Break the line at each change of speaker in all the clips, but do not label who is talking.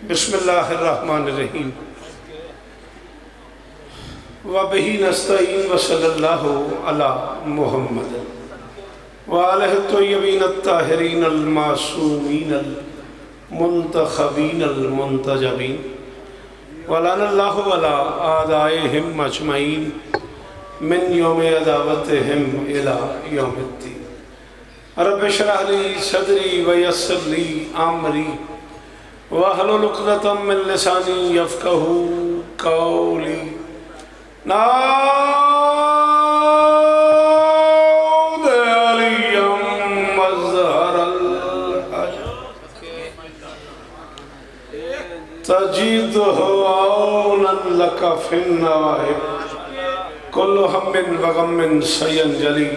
बिस्मिल्लाहिर्रहमानिर्रहीम व बिही नस्तईन व सल्लल्लाहु अला मुहम्मद व आलिहि तय्यबीन अत्ताहिरीन अल मासूमीन अल मुंतखबीन अल मुंतजबीन व लअनल्लाहु अला आदाइहिम अजमईन मिन यौम अदावतिहिम इला यौमिद्दीन। रब्बि इश्रह ली सदरी व यस्सिर ली अमरी वहलुल उक़दतम मिन लिसानी यफ़क़हू क़ौली। नाऊद अलियम मज़हरल तजीदहु औनन लका फ़िन्नवाहिब कुल्लु हम्मिन व ग़म्मिन सयंजली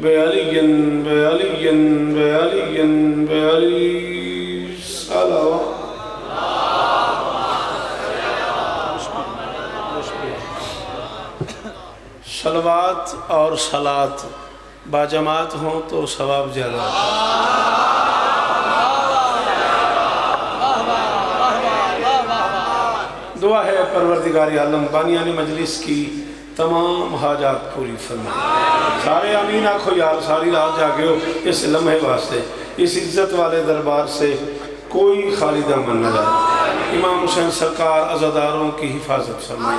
बेअलियन बेअलियन बेअलियन बेअली सलवात और सलात बाजमात हों तो सवाब ज़्यादा। दुआ है परवरदिगार आलम बानियाने मजलिस की तमाम हाजात पूरी फरमाए। सारे आमीन आखो यार, सारी रात जागे हो इस लम्हे वास्ते, इस इज़्ज़त वाले दरबार से कोई खाली दामन न जाए। इमाम हुसैन सरकार अज़ादारों की हिफाजत फरमाए,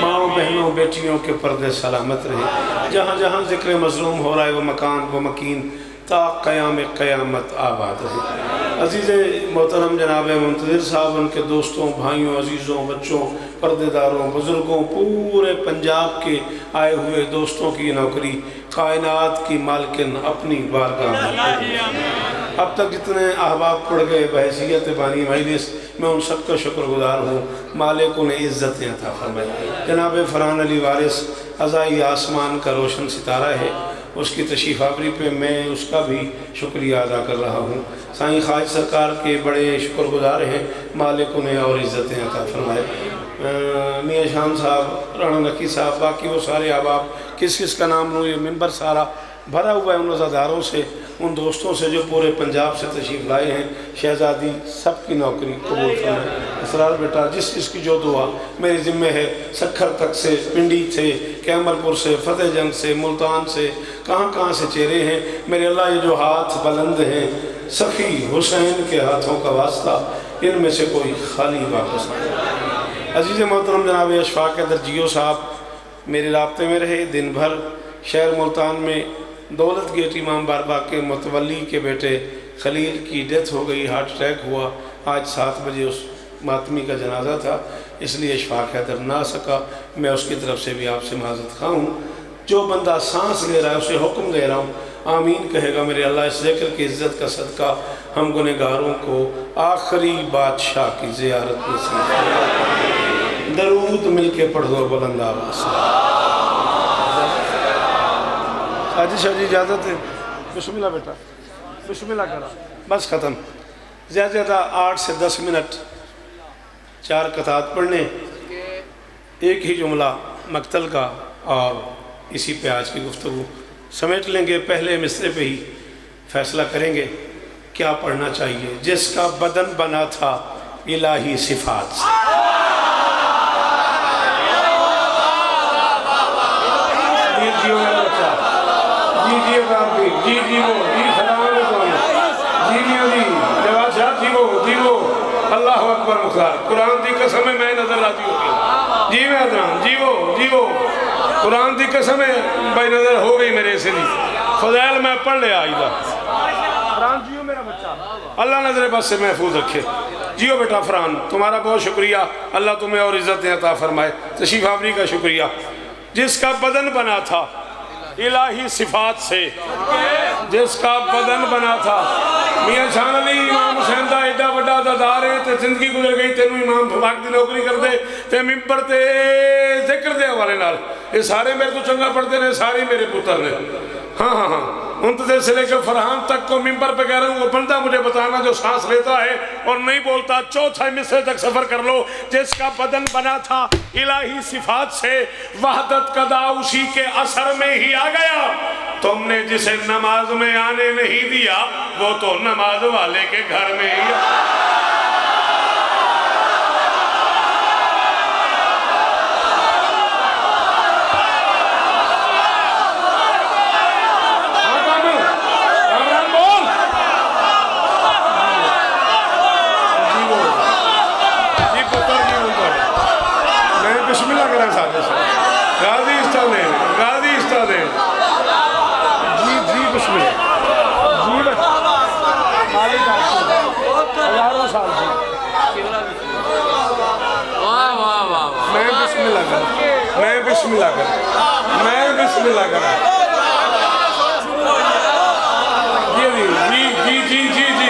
माओ बहनों बेटियों के पर्दे सलामत रहे। जहाँ जहाँ ज़िक्र मज़लूम हो रहा है वो मकान व मकीन ता क़याम क़यामत आबाद रहे। अज़ीज़ मोहतरम जनाब मुंतज़िर साहब, उनके दोस्तों, भाइयों, अजीज़ों, बच्चों, पर्देदारों, बुज़ुर्गों, पूरे पंजाब के आए हुए दोस्तों की नौकरी कायनात की मालकिन अपनी बारगाह में। अब तक जितने अहबाब पड़ गए बहैसियत बानी मजलिस, मैं उन सब का शुक्रगुजार हूँ। मालिक उन्हें इज़्ज़तें अता फरमाए। जनाब फरहान अली वारिस अज़ाई आसमान का रोशन सितारा है, उसकी तशरीफ़ आवरी पे मैं उसका भी शुक्रिया अदा कर रहा हूँ। साईं ख्वाजा सरकार के बड़े शुक्रगुजार हैं, मालिक उन्हें और इज़्ज़तें अता फरमाए। मियाँ शान साहब, राना नकी साहब, बाकी वो सारे अहबाब, किस किस का नाम लूँ, ये मिंबर सारा भरा हुआ है उन अज़ादारों से, उन दोस्तों से जो पूरे पंजाब से तशरीफ़ लाए हैं। शहज़ादी सबकी नौकरी कबूल फरमाए। असरार बेटा, जिस जिसकी जो दुआ मेरे ज़िम्मे है, सखर तक से, पिंडी से, कैमलपुर से, फतेहजंग से, मुल्तान से, कहाँ कहाँ से चेहरे हैं मेरे अल्लाह। ये जो हाथ बुलंद हैं सफ़ी हुसैन के हाथों का वास्ता, इनमें से कोई खाली वापस नहीं। अजीज़ मोहतरम जनाब अशफाक दरजियो साहब मेरे राब्ते में रहे दिन भर। शहर मुल्तान में दौलत गेट इमाम बारबाग के मुतवल्ली के बेटे खलील की डेथ हो गई, हार्ट अटैक हुआ। आज 7 बजे उस मातमी का जनाजा था, इसलिए अशफाक हैदर ना सका। मैं उसकी तरफ से भी आपसे माज़रत खा हूँ। जो बंदा सांस ले रहा है उसे हुक्म दे रहा हूँ, आमीन कहेगा मेरे अल्लाह। इस ज़िक्र की इज़्ज़त का सदका हम गुनहगारों को आखिरी बादशाह की ज़ियारत नसीब। दरूद मिल के पढ़ दो बुलंद आवाज़ से। हाजी शाह जी इजाज़त है। बिस्मिल्लाह बेटा, बिस्मिल्लाह करा, बस ख़त्म। ज़्यादा से ज़्यादा 8 से 10 मिनट 4 कतात पढ़ने, एक ही जुमला मक्तल का, और इसी पे आज की गुफ्तगू समेट लेंगे। पहले मिसरे पे ही फैसला करेंगे क्या पढ़ना चाहिए। जिसका बदन बना था इलाही सिफात से। जी जी वो जी सलाम जी जी जी जवाब साहब जी वो अल्लाह अकबर मुख्तार। कुरान की कसम है मैं नजर आती हो गई जी, मैं अदनान जी वो कुरान की कसम है भाई नजर हो गई मेरे से जी। फजैल मैं पढ़ लिया आईदा फरहान जियो मेरा बच्चा, अल्लाह नजर बस से महफूज रखे। जियो बेटा फरहान, तुम्हारा बहुत शुक्रिया, अल्लाह तुम्हें और इज्जतें अता फरमाए। तशरीफ आवरी का शुक्रिया। जिसका बदन बना था इलाही सिफात से, जिसका बदन बना था। मियाँ शान अली इमाम हुसैन का एडा बड़ा दादार है, तो जिंदगी गुजर गई, तेन इमाम फबाक की नौकरी कर दे, ते मिंबर ते जिक्र दे हवाले नाल ये सारे मेरे को चंगा पढ़ते हैं, सारे मेरे पुत्र ने। हाँ हाँ हाँ, उनसे से लेकर फरहान तक को मिंबर पे कह रहा हूँ, वो बंदा मुझे बताना जो सांस लेता है और नहीं बोलता। चौथा मिसरे तक सफर कर लो। जिसका बदन बना था इलाही सिफात से, वहदत कदा उसी के असर में ही आ गया। तुमने जिसे नमाज में आने नहीं दिया वो तो नमाज वाले के घर में ही हजारों साल जी। मैं बिस्मिल्लाह कर, मैं बिस्मिल्लाह कर, मैं बिस्मिल्लाह कर। जी जी जी जी जी जी।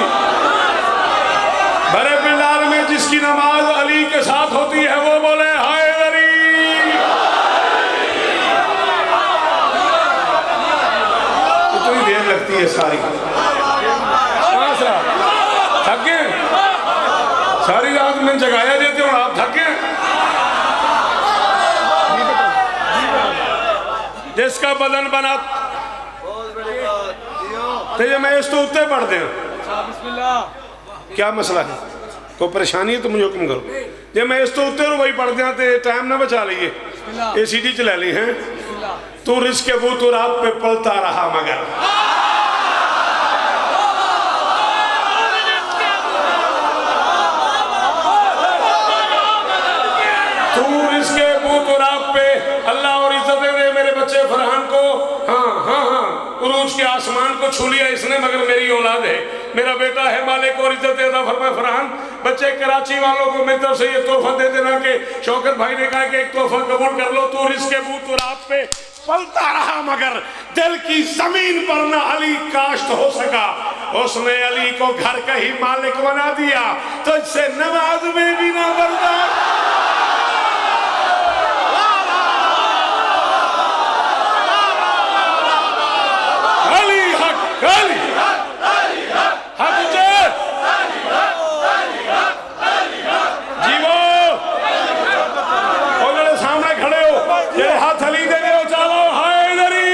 बड़े पिंडार में जिसकी नमाज अली के साथ होती है वो बोले हैदरी। इतनी देर लगती है सारी, थक गए? सारी रात में जगाया देते हो आप, थक गए? जिसका बदन बना तो ये मैं इस तो उत्ते पढ़ दे। क्या मसला है? कोई परेशानी है तो मुझे हुक्म करो। जे मैं इस तो उत्ते वही पढ़ दिया तो टाइम ना बचा लीए, ACD चला ली है। तू रिस्क के बू तो रात पे पलता रहा मगर तू इसके बूत और आप पे अल्लाह और इज्जत दे मेरे बच्चे फरहान को। हाँ हाँ हाँ, उरूज के आसमान को छू लिया इसने मगर मेरी औलाद है, मेरा बेटा है, मालिक और इज्जत देता फरमाए फरहान। बच्चे कराची वालों को मेरी तरफ से ये तोहफा दे देना कि शौकत भाई ने कहा कि एक तोहफा कबूल कर लो। तू इसके बूत और आप पे पलता रहा मगर दिल की जमीन पर ना अली काश्त हो सका। उसने अली को घर का ही मालिक बना दिया, तो इससे नमाज में भी ना बढ़ता। सामने खड़े हो, ये हाथ अली दे दो, चलो हैदरी।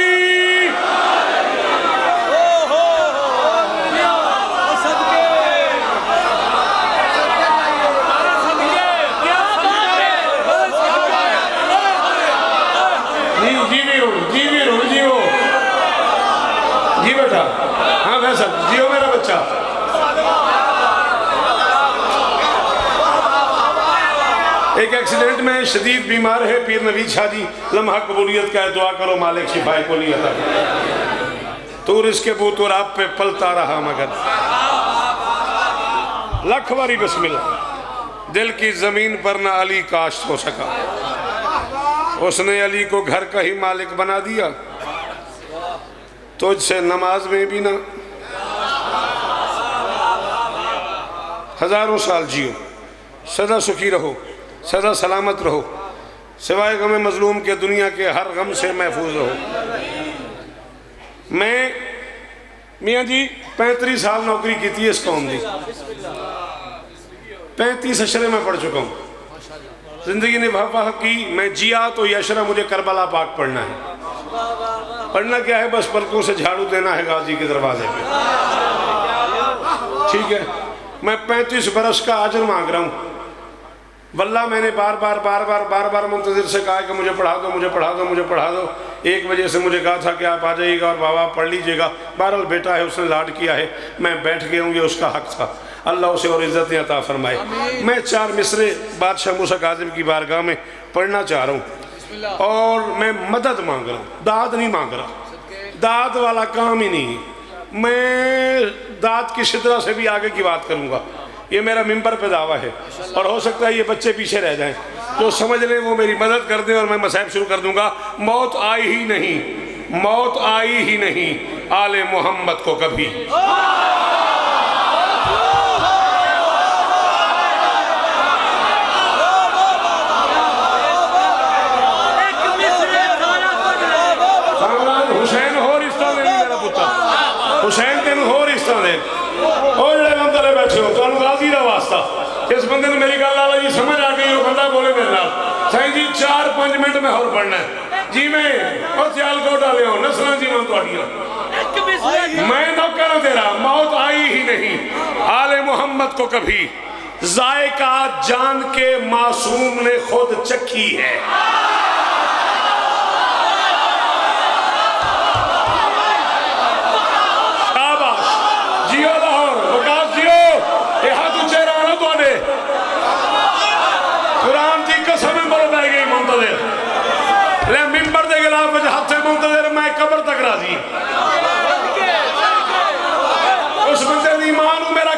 जी बेटा, हाँ वैसा जियो मेरा बच्चा। एक एक्सीडेंट में शदीद बीमार है पीर नवीद शाह जी, लम्हा कबूलियत का है, दुआ करो मालिक शिफाए को नहीं अता। तूर इसके बूत और आप पे पलता रहा मगर लख बारी बिस्मिल्लाह। दिल की जमीन पर ना अली काश्त हो सका। उसने अली को घर का ही मालिक बना दिया, तुझसे नमाज में भी ना। हजारों साल जियो, सदा सुखी रहो, सदा सलामत रहो, सिवाय गम मजलूम के दुनिया के हर गम से महफूज रहो। मैं मियाँ जी 35 साल नौकरी की थी इस कौम की, 35 अशरे में पढ़ चुका हूँ। जिंदगी ने वफा की, मैं जिया तो ये अशरा मुझे करबला पाक पढ़ना है। पढ़ना क्या है, बस पलकों से झाड़ू देना है गाजी के दरवाजे पे, ठीक है। मैं 35 बरस का अजर मांग रहा हूँ। वल्लाह मैंने बार बार मुंतजिर से कहा कि मुझे पढ़ा दो, मुझे पढ़ा दो, मुझे पढ़ा दो। 1 बजे से मुझे कहा था कि आप आ जाइएगा और बाबा पढ़ लीजिएगा। बहरहाल बेटा है, उसने लाड किया है, मैं बैठ गया हूँ, ये उसका हक था। अल्लाह उसे और इज़्ज़त अता फरमाए। मैं 4 मिसरे बादशाह मूसा काज़िम की बारगाह में पढ़ना चाह रहा हूँ और मैं मदद मांग रहा हूँ, दाद नहीं मांग रहा। दाद वाला काम ही नहीं, मैं दाद की शिद्रा से भी आगे की बात करूँगा। ये मेरा मिंबर पे दावा है और हो सकता है ये बच्चे पीछे रह जाएं, जो समझ लें वो मेरी मदद कर दें और मैं मसाइब शुरू कर दूंगा। मौत आई ही नहीं, मौत आई ही नहीं आले मोहम्मद को कभी। हुसैन हो रिश्ता दे मेरा पुत्र, हुसैन तेन हो रिश्ता दे। और जो बंदे बैठे हो तो गाजी का वास्ता, इस बंदे ने मेरी गल लाला जी समझ आ गई, वो बंदा बोले मेरे नाल साईं जी 4-5 मिनट में और पढ़ना है जी। मैं और सियालकोट डाले हो नस्ल जीवन थोड़ियां, मैं नौकर तेरा। मौत आई ही नहीं आले मोहम्मद को कभी, जायका जान के मासूम ने खुद चखी है। कुरान की कसम बोल पै गई मुंतजिर ले मिंबर के खिलाफ हाथ मुंतजिर, मैं कब्र तक राजी।